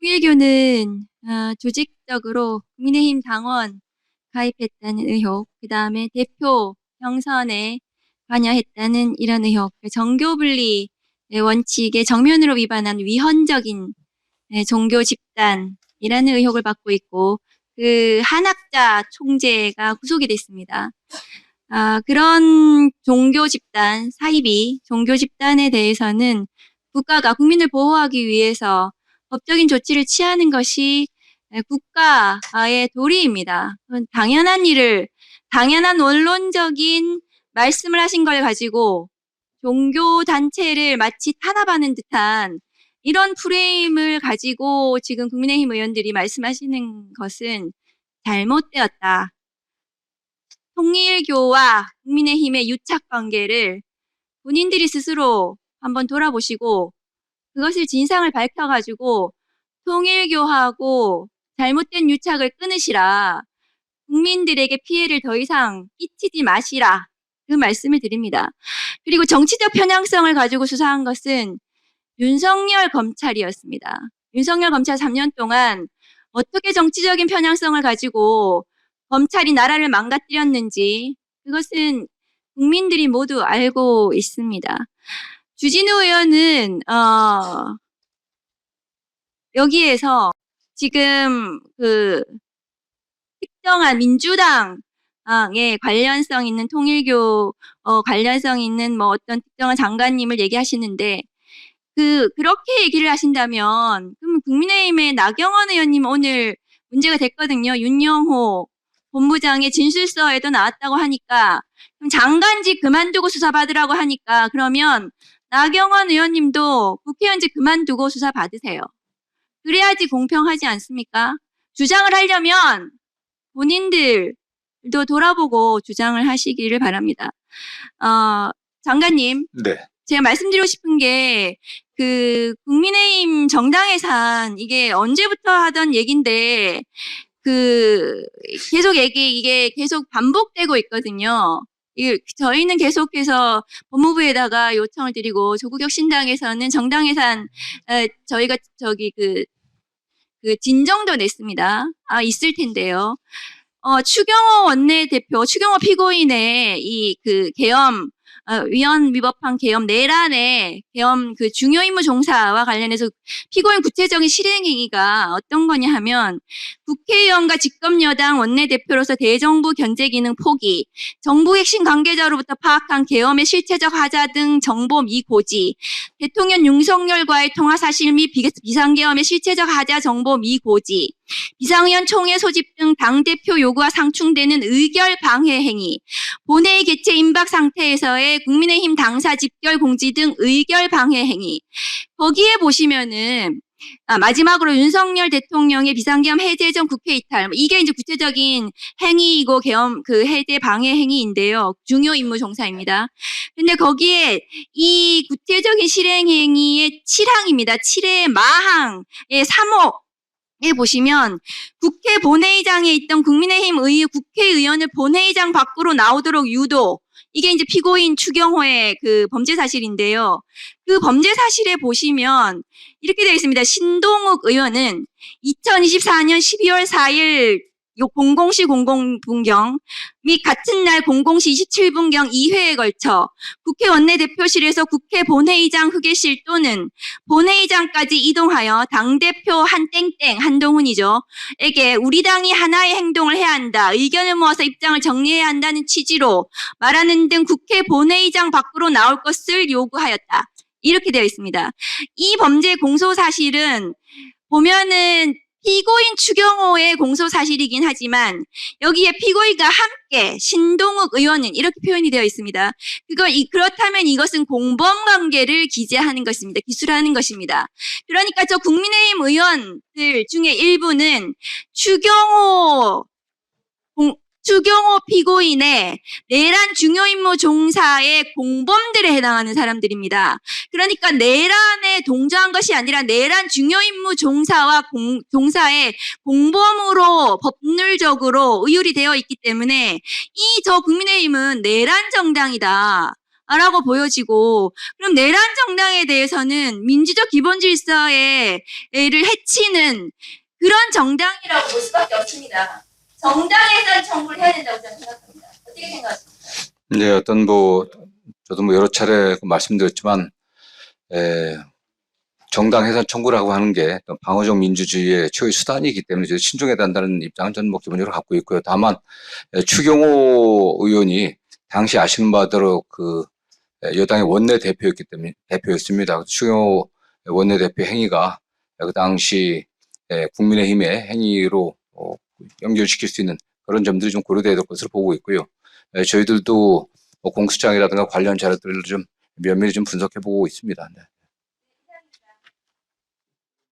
통일교는 조직적으로 국민의힘 당원 가입했다는 의혹, 그 다음에 대표 경선에 관여했다는 이런 의혹, 정교분리의 원칙에 정면으로 위반한 위헌적인 종교 집단이라는 의혹을 받고 있고, 그 한학자 총재가 구속이 됐습니다. 그런 종교 집단, 사이비 종교 집단에 대해서는 국가가 국민을 보호하기 위해서 법적인 조치를 취하는 것이 국가의 도리입니다. 당연한 원론적인 말씀을 하신 걸 가지고 종교 단체를 마치 탄압하는 듯한 이런 프레임을 가지고 지금 국민의힘 의원들이 말씀하시는 것은 잘못되었다. 통일교와 국민의힘의 유착 관계를 본인들이 스스로 한번 돌아보시고 그것을 진상을 밝혀가지고 통일교하고 잘못된 유착을 끊으시라. 국민들에게 피해를 더 이상 끼치지 마시라. 그 말씀을 드립니다. 그리고 정치적 편향성을 가지고 수사한 것은 윤석열 검찰이었습니다. 윤석열 검찰 3년 동안 어떻게 정치적인 편향성을 가지고 검찰이 나라를 망가뜨렸는지 그것은 국민들이 모두 알고 있습니다. 주진우 의원은 여기에서 지금 그 특정한 민주당에 관련성 있는 통일교 관련성 있는 뭐 어떤 특정한 장관님을 얘기하시는데 그렇게 얘기를 하신다면 그럼 국민의힘의 나경원 의원님 오늘 문제가 됐거든요. 윤영호 본부장의 진술서에도 나왔다고 하니까 그럼 장관직 그만두고 수사받으라고 하니까 그러면 나경원 의원님도 국회의원직 그만두고 수사받으세요. 그래야지 공평하지 않습니까? 주장을 하려면 본인들도 돌아보고 주장을 하시기를 바랍니다. 장관님. 네. 제가 말씀드리고 싶은 게 국민의힘 정당 예산 이게 언제부터 하던 얘긴데 이게 계속 반복되고 있거든요. 저희는 계속해서 법무부에다가 요청을 드리고 조국혁신당에서는 정당 예산 저희가 진정도 냈습니다. 있을 텐데요. 추경호 원내대표, 추경호 피고인의 계엄 위헌 위법한 계엄 내란의 계엄 중요 임무 종사와 관련해서 피고인 구체적인 실행 행위가 어떤 거냐 하면 국회의원과 집권여당 원내대표로서 대정부 견제 기능 포기, 정부 핵심 관계자로부터 파악한 계엄의 실체적 하자 등 정보 미고지, 대통령 윤석열과의 통화 사실 및 비상계엄의 실체적 하자 정보 미고지, 비상의원 총회 소집 등 당대표 요구와 상충되는 의결 방해 행위, 본회의 개최 임박 상태에서의 국민의힘 당사 집결 공지 등 의결 방해 행위. 거기에 보시면은 마지막으로 윤석열 대통령의 비상계엄 해제 전 국회 이탈 이게 이제 구체적인 행위이고 계엄 해제 방해 행위인데요. 중요 임무 종사입니다. 근데 거기에 이 구체적인 실행 행위의 7항입니다. 7의 마항의 3호 보시면 국회 본회의장에 있던 국민의힘 국회의원을 본회의장 밖으로 나오도록 유도, 이게 이제 피고인 추경호의 범죄 사실인데요. 그 범죄 사실에 보시면 이렇게 되어 있습니다. 신동욱 의원은 2024년 12월 4일 00시 00분경 및 같은 날 00시 27분경 2회에 걸쳐 국회 원내대표실에서 국회 본회의장 휴게실 또는 본회의장까지 이동하여 당대표 한동훈이죠. 에게 우리 당이 하나의 행동을 해야 한다. 의견을 모아서 입장을 정리해야 한다는 취지로 말하는 등 국회 본회의장 밖으로 나올 것을 요구하였다. 이렇게 되어 있습니다. 이 범죄 공소 사실은 보면은 피고인 추경호의 공소 사실이긴 하지만 여기에 피고인과 함께 신동욱 의원은 이렇게 표현이 되어 있습니다. 그렇다면 이것은 공범 관계를 기재하는 것입니다. 기술하는 것입니다. 그러니까 저 국민의힘 의원들 중에 일부는 추경호 피고인의 내란 중요 임무 종사의 공범들에 해당하는 사람들입니다. 그러니까 내란에 동조한 것이 아니라 내란 중요 임무 종사와 종사의 공범으로 법률적으로 의율이 되어 있기 때문에 저 국민의힘은 내란 정당이다. 라고 보여지고, 그럼 내란 정당에 대해서는 민주적 기본 질서를 해치는 그런 정당이라고 볼 수밖에 없습니다. 정당 해산 청구를 해야 된다고 저는 생각합니다. 어떻게 생각하십니까? 네, 저도 여러 차례 말씀드렸지만, 정당 해산 청구라고 하는 게 방어적 민주주의의 최후의 수단이기 때문에 저희 신중해야 한다는 입장은 저는 기본적으로 갖고 있고요. 다만, 추경호 의원이 당시 아시는 바대로 여당의 대표였습니다. 추경호 원내대표 행위가 그 당시 국민의힘의 행위로 연결시킬 수 있는 그런 점들이 좀 고려돼야 될 것으로 보고 있고요. 저희들도 공수장이라든가 관련 자료들을 좀 면밀히 좀 분석해 보고 있습니다. 네.